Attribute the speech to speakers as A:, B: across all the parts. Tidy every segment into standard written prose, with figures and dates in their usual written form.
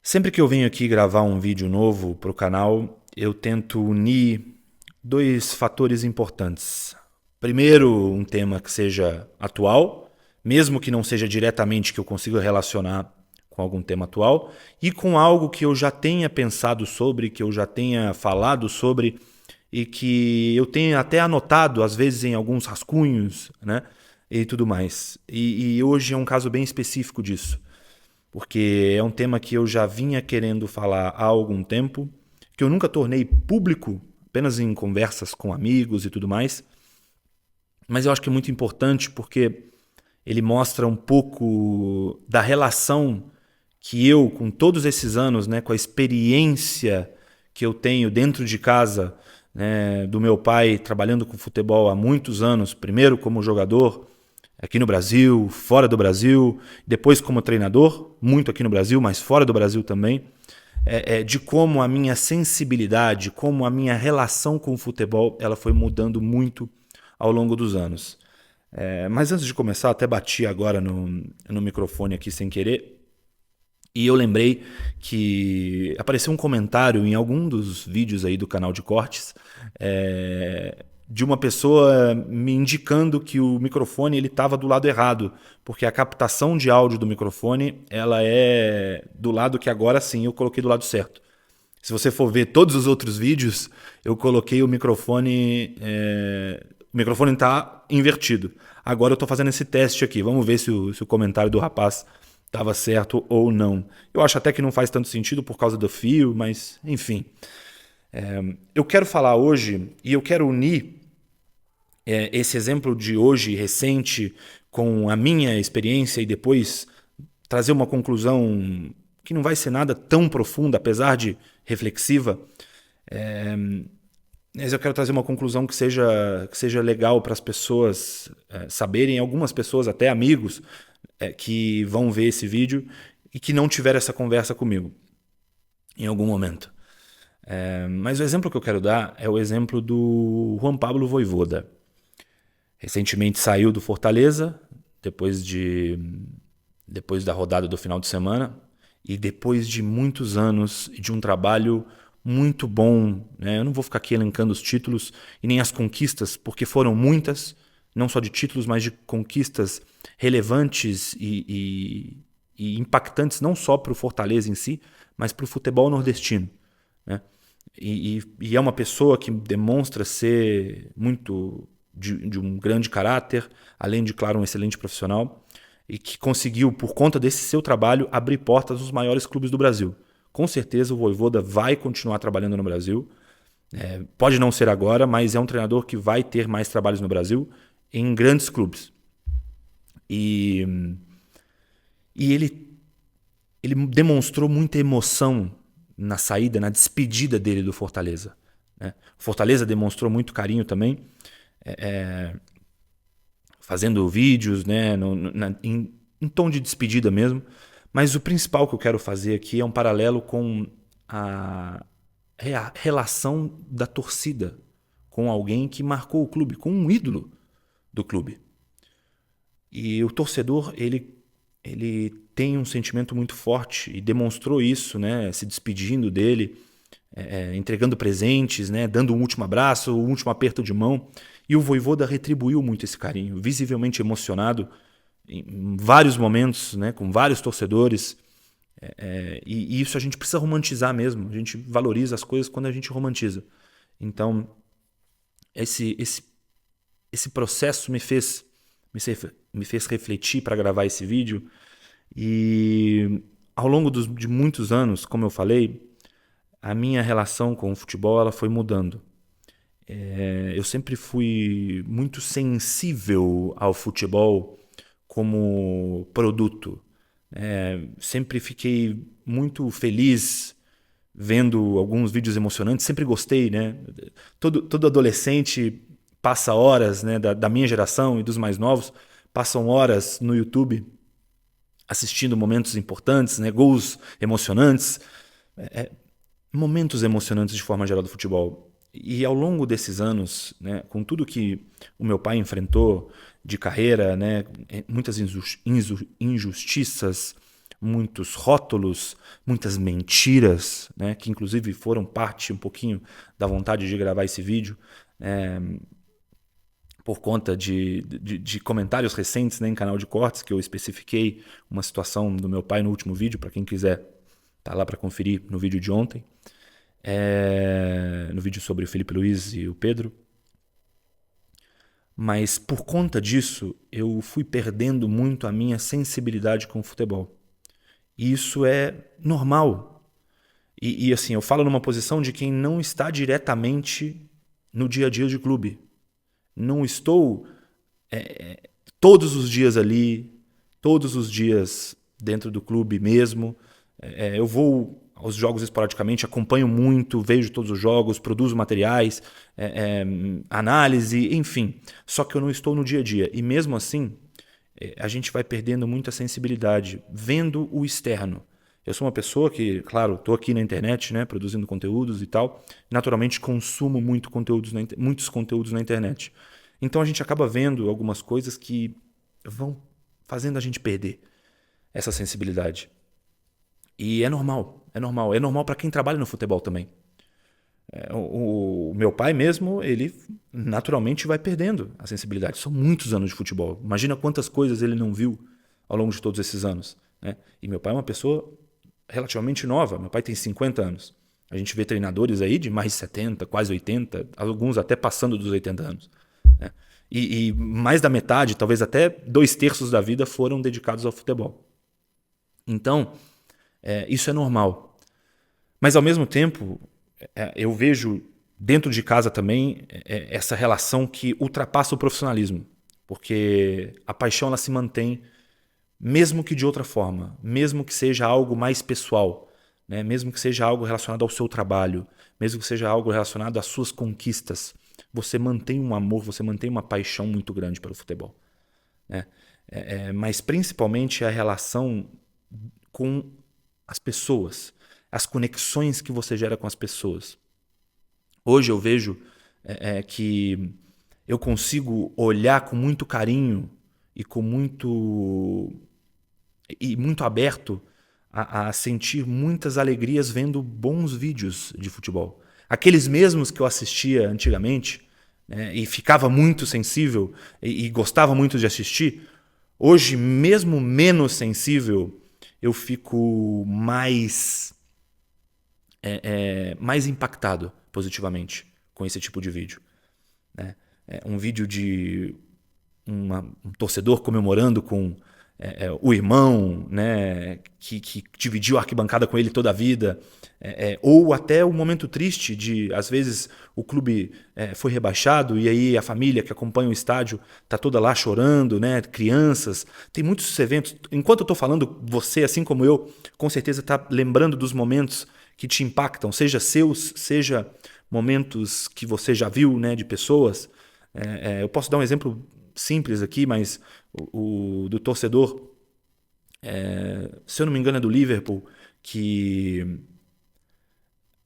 A: Sempre que eu venho aqui gravar um vídeo novo para o canal, eu tento unir dois fatores importantes. Primeiro, um tema que seja atual, mesmo que não seja diretamente que eu consiga relacionar com algum tema atual, e com algo que eu já tenha pensado sobre, que eu já tenha falado sobre e que eu tenha até anotado, às vezes em alguns rascunhos, né? E tudo mais. E hoje é um caso bem específico disso, porque é um tema que eu já vinha querendo falar há algum tempo, que eu nunca tornei público, apenas em conversas com amigos e tudo mais, mas eu acho que é muito importante porque ele mostra um pouco da relação que eu, com todos esses anos, né, com a experiência que eu tenho dentro de casa, né, do meu pai trabalhando com futebol há muitos anos, primeiro como jogador aqui no Brasil, fora do Brasil, depois como treinador, muito aqui no Brasil, mas fora do Brasil também, de como a minha sensibilidade, como a minha relação com o futebol, ela foi mudando muito ao longo dos anos. Mas antes de começar, até bati agora no microfone aqui sem querer, e eu lembrei que apareceu um comentário em algum dos vídeos aí do canal de cortes, de uma pessoa me indicando que o microfone ele estava do lado errado, porque a captação de áudio do microfone ela é do lado que agora sim eu coloquei do lado certo. Se você for ver todos os outros vídeos, eu coloquei o microfone. O microfone está invertido. Agora eu estou fazendo esse teste aqui. Vamos ver se o comentário do rapaz estava certo ou não. Eu acho até que não faz tanto sentido por causa do fio, mas enfim. Eu quero falar hoje e eu quero unir esse exemplo de hoje recente com a minha experiência e depois trazer uma conclusão que não vai ser nada tão profunda, apesar de reflexiva, mas eu quero trazer uma conclusão que seja legal para as pessoas saberem, algumas pessoas, até amigos, que vão ver esse vídeo e que não tiveram essa conversa comigo em algum momento. Mas o exemplo que eu quero dar é o exemplo do Juan Pablo Vojvoda. Recentemente saiu do Fortaleza, depois da rodada do final de semana, e depois de muitos anos de um trabalho muito bom, né? Eu não vou ficar aqui elencando os títulos e nem as conquistas, porque foram muitas, não só de títulos, mas de conquistas relevantes e impactantes, não só para o Fortaleza em si, mas para o futebol nordestino, né? E é uma pessoa que demonstra ser muito de um grande caráter, além de, claro, um excelente profissional, e que conseguiu, por conta desse seu trabalho, abrir portas nos maiores clubes do Brasil. Com certeza o Vojvoda vai continuar trabalhando no Brasil. Pode não ser agora, mas é um treinador que vai ter mais trabalhos no Brasil em grandes clubes. E, e ele demonstrou muita emoção na saída, na despedida dele do Fortaleza, né? O Fortaleza demonstrou muito carinho também, fazendo vídeos, né, em tom de despedida mesmo. Mas o principal que eu quero fazer aqui é um paralelo com a relação da torcida com alguém que marcou o clube, com um ídolo do clube. E o torcedor, ele tem um sentimento muito forte e demonstrou isso, né, se despedindo dele, entregando presentes, né, dando um último abraço, um último aperto de mão. E o Vojvoda retribuiu muito esse carinho, visivelmente emocionado em vários momentos, né, com vários torcedores. E isso a gente precisa romantizar mesmo. A gente valoriza as coisas quando a gente romantiza. Então, esse processo me fez refletir para gravar esse vídeo. E ao longo de muitos anos, como eu falei, a minha relação com o futebol ela foi mudando. Eu sempre fui muito sensível ao futebol como produto. Sempre fiquei muito feliz vendo alguns vídeos emocionantes, sempre gostei, né? Todo adolescente passa horas, né, da minha geração e dos mais novos, passam horas no YouTube assistindo momentos importantes, né, gols emocionantes, momentos emocionantes de forma geral do futebol. E ao longo desses anos, né, com tudo que o meu pai enfrentou de carreira, né, muitas injustiças, muitos rótulos, muitas mentiras, né, que inclusive foram parte um pouquinho da vontade de gravar esse vídeo, por conta de comentários recentes, né, em canal de cortes, que eu especifiquei uma situação do meu pai no último vídeo, para quem quiser tá lá para conferir no vídeo de ontem, no vídeo sobre o Felipe Luiz e o Pedro. Mas por conta disso, eu fui perdendo muito a minha sensibilidade com o futebol. E isso é normal. E assim, eu falo numa posição de quem não está diretamente no dia a dia de clube. Não estou todos os dias ali, todos os dias dentro do clube mesmo. Eu vou aos jogos esporadicamente, acompanho muito, vejo todos os jogos, produzo materiais, análise, enfim. Só que eu não estou no dia a dia. E mesmo assim, a gente vai perdendo muita sensibilidade vendo o externo. Eu sou uma pessoa que, claro, estou aqui na internet, né, produzindo conteúdos e tal. Naturalmente, consumo muitos conteúdos na internet. Então, a gente acaba vendo algumas coisas que vão fazendo a gente perder essa sensibilidade. E é normal, é normal. É normal para quem trabalha no futebol também. O meu pai mesmo, ele naturalmente vai perdendo a sensibilidade. São muitos anos de futebol. Imagina quantas coisas ele não viu ao longo de todos esses anos, né? E meu pai é uma pessoa relativamente nova. Meu pai tem 50 anos. A gente vê treinadores aí de mais de 70, quase 80, alguns até passando dos 80 anos, né? E mais da metade, talvez até 2/3 da vida foram dedicados ao futebol. Então, isso é normal. Mas, ao mesmo tempo, eu vejo dentro de casa também essa relação que ultrapassa o profissionalismo. Porque a paixão ela se mantém, mesmo que de outra forma, mesmo que seja algo mais pessoal, né? Mesmo que seja algo relacionado ao seu trabalho, mesmo que seja algo relacionado às suas conquistas. Você mantém um amor, você mantém uma paixão muito grande pelo futebol, né? Mas principalmente a relação com as pessoas, as conexões que você gera com as pessoas. Hoje eu vejo que eu consigo olhar com muito carinho e muito aberto a sentir muitas alegrias vendo bons vídeos de futebol. Aqueles mesmos que eu assistia antigamente, né, e ficava muito sensível e gostava muito de assistir, hoje, mesmo menos sensível, eu fico mais impactado positivamente com esse tipo de vídeo, né? Um vídeo de um torcedor comemorando com o irmão, né, que dividiu a arquibancada com ele toda a vida, ou até o momento triste de, às vezes, o clube foi rebaixado e aí a família que acompanha o estádio está toda lá chorando, né, crianças. Tem muitos eventos. Enquanto eu estou falando, você, assim como eu, com certeza está lembrando dos momentos que te impactam, seja seus, seja momentos que você já viu, né, de pessoas. Eu posso dar um exemplo simples aqui, mas do torcedor, se eu não me engano é do Liverpool, que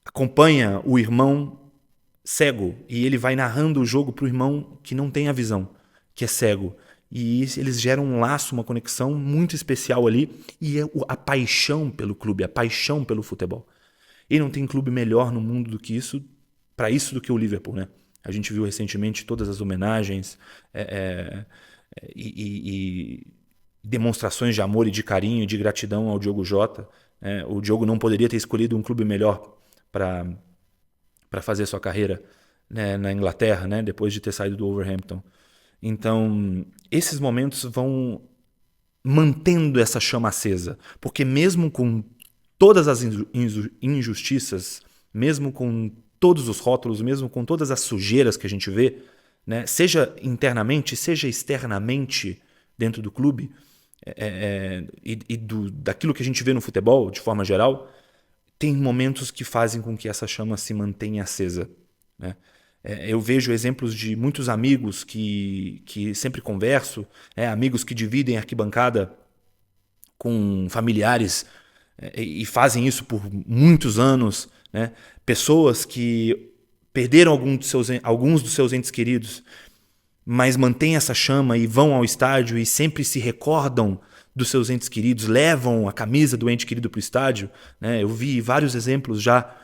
A: acompanha o irmão cego e ele vai narrando o jogo para o irmão que não tem a visão, que é cego. E eles geram um laço, uma conexão muito especial ali, e é a paixão pelo clube, a paixão pelo futebol. E não tem clube melhor no mundo do que isso, para isso, do que o Liverpool, né? A gente viu recentemente todas as homenagens e demonstrações de amor e de carinho e de gratidão ao Diogo Jota. O Diogo não poderia ter escolhido um clube melhor para fazer sua carreira, né, na Inglaterra, né, depois de ter saído do Wolverhampton. Então, esses momentos vão mantendo essa chama acesa, porque mesmo com todas as injustiças, mesmo com todos os rótulos, mesmo com todas as sujeiras que a gente vê, né, seja internamente, seja externamente dentro do clube, daquilo que a gente vê no futebol, de forma geral, tem momentos que fazem com que essa chama se mantenha acesa, né? Eu vejo exemplos de muitos amigos que sempre converso, amigos que dividem arquibancada com familiares e fazem isso por muitos anos, né? Pessoas que perderam alguns dos seus entes queridos, mas mantêm essa chama e vão ao estádio e sempre se recordam dos seus entes queridos, levam a camisa do ente querido para o estádio, né? Eu vi vários exemplos já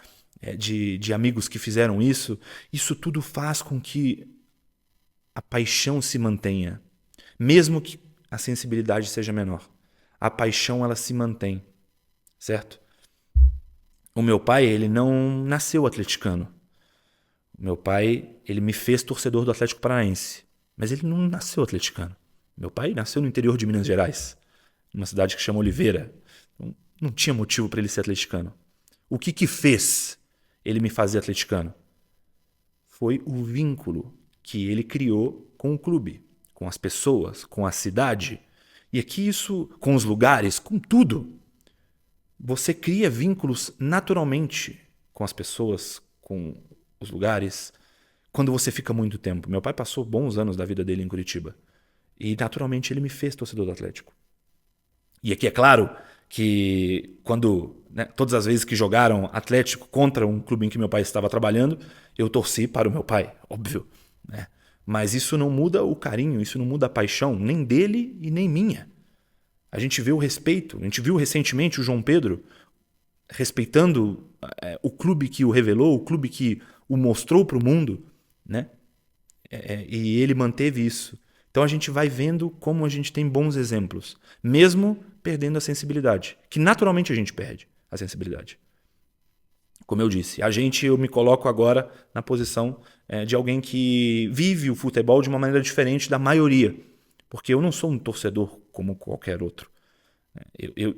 A: de amigos que fizeram isso. Isso tudo faz com que a paixão se mantenha, mesmo que a sensibilidade seja menor. A paixão, ela se mantém, certo? O meu pai, ele não nasceu atleticano. O meu pai, ele me fez torcedor do Atlético Paranaense, mas ele não nasceu atleticano. Meu pai nasceu no interior de Minas Gerais, numa cidade que chama Oliveira. Não tinha motivo para ele ser atleticano. O que fez ele me fazer atleticano? Foi o vínculo que ele criou com o clube, com as pessoas, com a cidade. E aqui isso, com os lugares, com tudo. Você cria vínculos naturalmente com as pessoas, com os lugares, quando você fica muito tempo. Meu pai passou bons anos da vida dele em Curitiba. E naturalmente ele me fez torcedor do Atlético. E aqui é claro que quando, todas as vezes que jogaram Atlético contra um clube em que meu pai estava trabalhando, eu torci para o meu pai, óbvio. Né? Mas isso não muda o carinho, isso não muda a paixão, nem dele e nem minha. A gente vê o respeito, a gente viu recentemente o João Pedro respeitando o clube que o revelou, o clube que o mostrou para o mundo, né? E ele manteve isso. Então a gente vai vendo como a gente tem bons exemplos, mesmo perdendo a sensibilidade, que naturalmente a gente perde a sensibilidade. Como eu disse, eu me coloco agora na posição de alguém que vive o futebol de uma maneira diferente da maioria, porque eu não sou um torcedor como qualquer outro.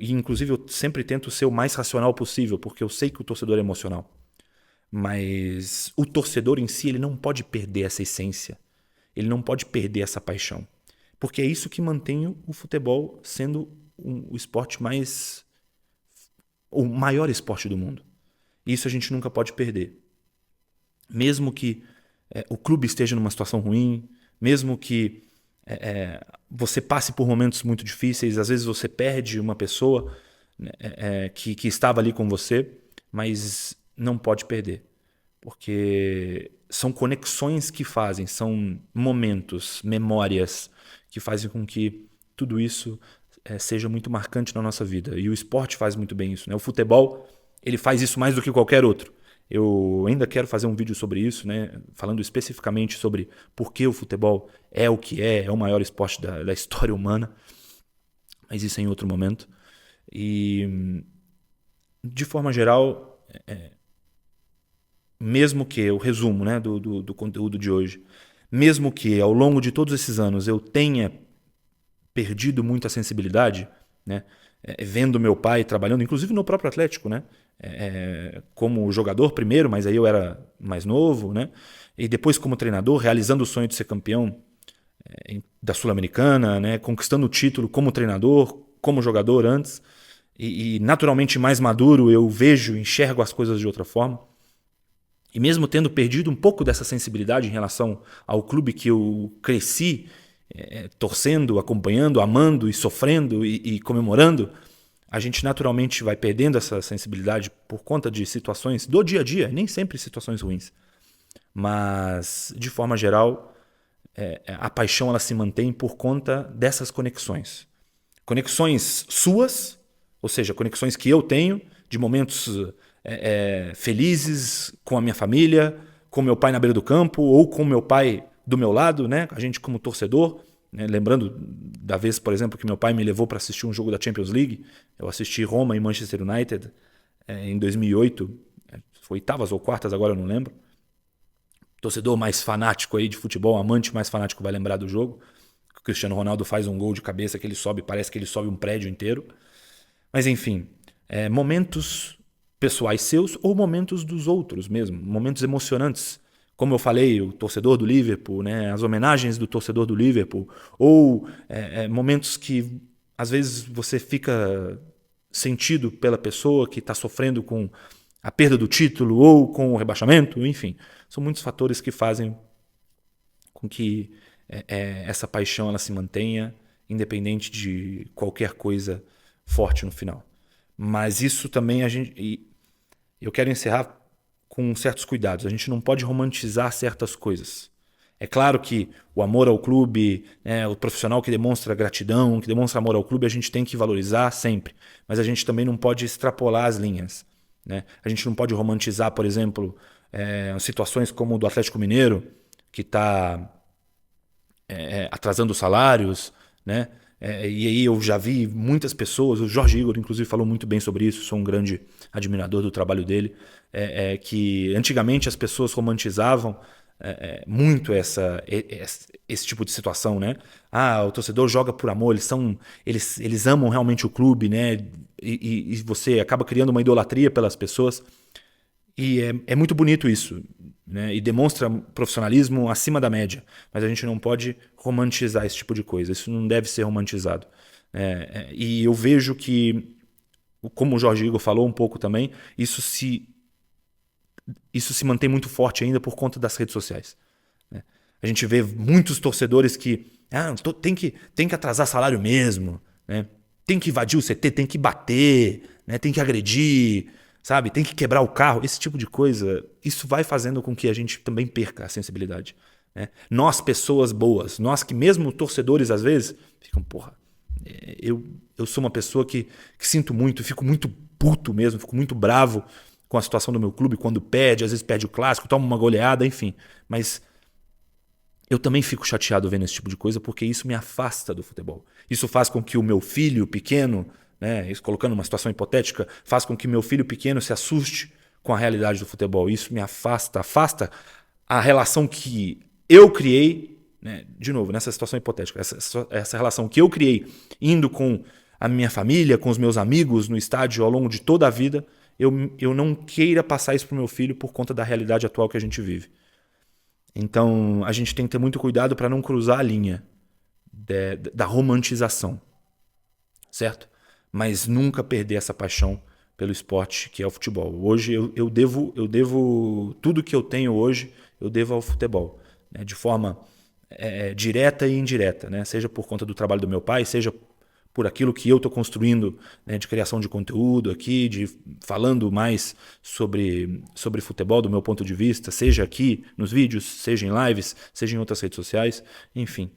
A: Inclusive, eu sempre tento ser o mais racional possível, porque eu sei que o torcedor é emocional. Mas o torcedor em si, ele não pode perder essa essência. Ele não pode perder essa paixão. Porque é isso que mantém o futebol sendo o esporte o maior esporte do mundo. Isso a gente nunca pode perder. Mesmo que o clube esteja numa situação ruim, mesmo que você passe por momentos muito difíceis, às vezes você perde uma pessoa que estava ali com você, mas não pode perder. Porque são conexões que fazem, são momentos, memórias que fazem com que tudo isso seja muito marcante na nossa vida. E o esporte faz muito bem isso. Né? O futebol, ele faz isso mais do que qualquer outro. Eu ainda quero fazer um vídeo sobre isso, né? Falando especificamente sobre por que o futebol é o que é o maior esporte da história humana. Mas isso é em outro momento. E, de forma geral, mesmo que, o resumo, né, do conteúdo de hoje, mesmo que ao longo de todos esses anos eu tenha perdido muito a sensibilidade, né, vendo meu pai trabalhando, inclusive no próprio Atlético, né, como jogador primeiro, mas aí eu era mais novo, né, e depois como treinador, realizando o sonho de ser campeão da Sul-Americana, né, conquistando o título como treinador, como jogador antes, e naturalmente mais maduro eu enxergo as coisas de outra forma. E mesmo tendo perdido um pouco dessa sensibilidade em relação ao clube que eu cresci, torcendo, acompanhando, amando e sofrendo e comemorando, a gente naturalmente vai perdendo essa sensibilidade por conta de situações do dia a dia, nem sempre situações ruins. Mas, de forma geral, a paixão ela se mantém por conta dessas conexões. Conexões suas, ou seja, conexões que eu tenho de momentos felizes com a minha família, com meu pai na beira do campo ou com meu pai do meu lado, né? A gente como torcedor, né? Lembrando da vez, por exemplo, que meu pai me levou para assistir um jogo da Champions League. Eu assisti Roma e Manchester United em 2008, foi oitavas ou quartas, agora eu não lembro. Torcedor mais fanático aí de futebol, amante mais fanático vai lembrar do jogo. O Cristiano Ronaldo faz um gol de cabeça que ele sobe, parece que ele sobe um prédio inteiro. Mas enfim, momentos pessoais seus ou momentos dos outros mesmo, momentos emocionantes. Como eu falei, o torcedor do Liverpool, né, as homenagens do torcedor do Liverpool, ou momentos que às vezes você fica sentido pela pessoa que está sofrendo com a perda do título ou com o rebaixamento, enfim. São muitos fatores que fazem com que essa paixão ela se mantenha, independente de qualquer coisa forte no final. Mas isso também eu quero encerrar com certos cuidados. A gente não pode romantizar certas coisas. É claro que o amor ao clube, né, o profissional que demonstra gratidão, que demonstra amor ao clube, a gente tem que valorizar sempre. Mas a gente também não pode extrapolar as linhas. Né? A gente não pode romantizar, por exemplo, situações como o do Atlético Mineiro, que está atrasando salários, né? E aí eu já vi muitas pessoas, o Jorge Igor inclusive falou muito bem sobre isso, sou um grande admirador do trabalho dele, que antigamente as pessoas romantizavam muito esse tipo de situação, né? Ah, o torcedor joga por amor, eles amam realmente o clube, né? E você acaba criando uma idolatria pelas pessoas. E é muito bonito isso, né? E demonstra profissionalismo acima da média. Mas a gente não pode romantizar esse tipo de coisa. Isso não deve ser romantizado. E eu vejo que, como o Jorge Igor falou um pouco também, isso se mantém muito forte ainda por conta das redes sociais. Né? A gente vê muitos torcedores que tem que atrasar salário mesmo, né? Tem que invadir o CT, tem que bater, né? Tem que agredir, sabe? Tem que quebrar o carro, esse tipo de coisa. Isso vai fazendo com que a gente também perca a sensibilidade. Né? Nós, pessoas boas, nós que mesmo torcedores às vezes ficam, porra, eu sou uma pessoa que sinto muito, fico muito puto mesmo, fico muito bravo com a situação do meu clube quando perde, às vezes perde o clássico, toma uma goleada, enfim. Mas eu também fico chateado vendo esse tipo de coisa porque isso me afasta do futebol. Isso faz com que o meu filho pequeno, né, isso colocando uma situação hipotética, faz com que meu filho pequeno se assuste com a realidade do futebol. Isso me afasta a relação que eu criei, né, de novo, nessa situação hipotética, essa relação que eu criei indo com a minha família, com os meus amigos no estádio ao longo de toda a vida, eu não queira passar isso para o meu filho por conta da realidade atual que a gente vive. Então, a gente tem que ter muito cuidado para não cruzar a linha da romantização, certo? Mas nunca perder essa paixão pelo esporte que é o futebol. Hoje eu devo tudo que eu tenho hoje, eu devo ao futebol, né? De forma direta e indireta, né? Seja por conta do trabalho do meu pai, seja por aquilo que eu estou construindo, né, de criação de conteúdo aqui, falando mais sobre futebol do meu ponto de vista, seja aqui nos vídeos, seja em lives, seja em outras redes sociais, enfim.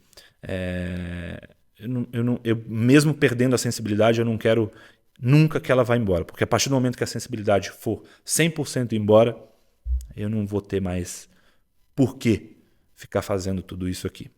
A: Eu mesmo perdendo a sensibilidade, eu não quero nunca que ela vá embora, porque a partir do momento que a sensibilidade for 100% embora, eu não vou ter mais por que ficar fazendo tudo isso aqui.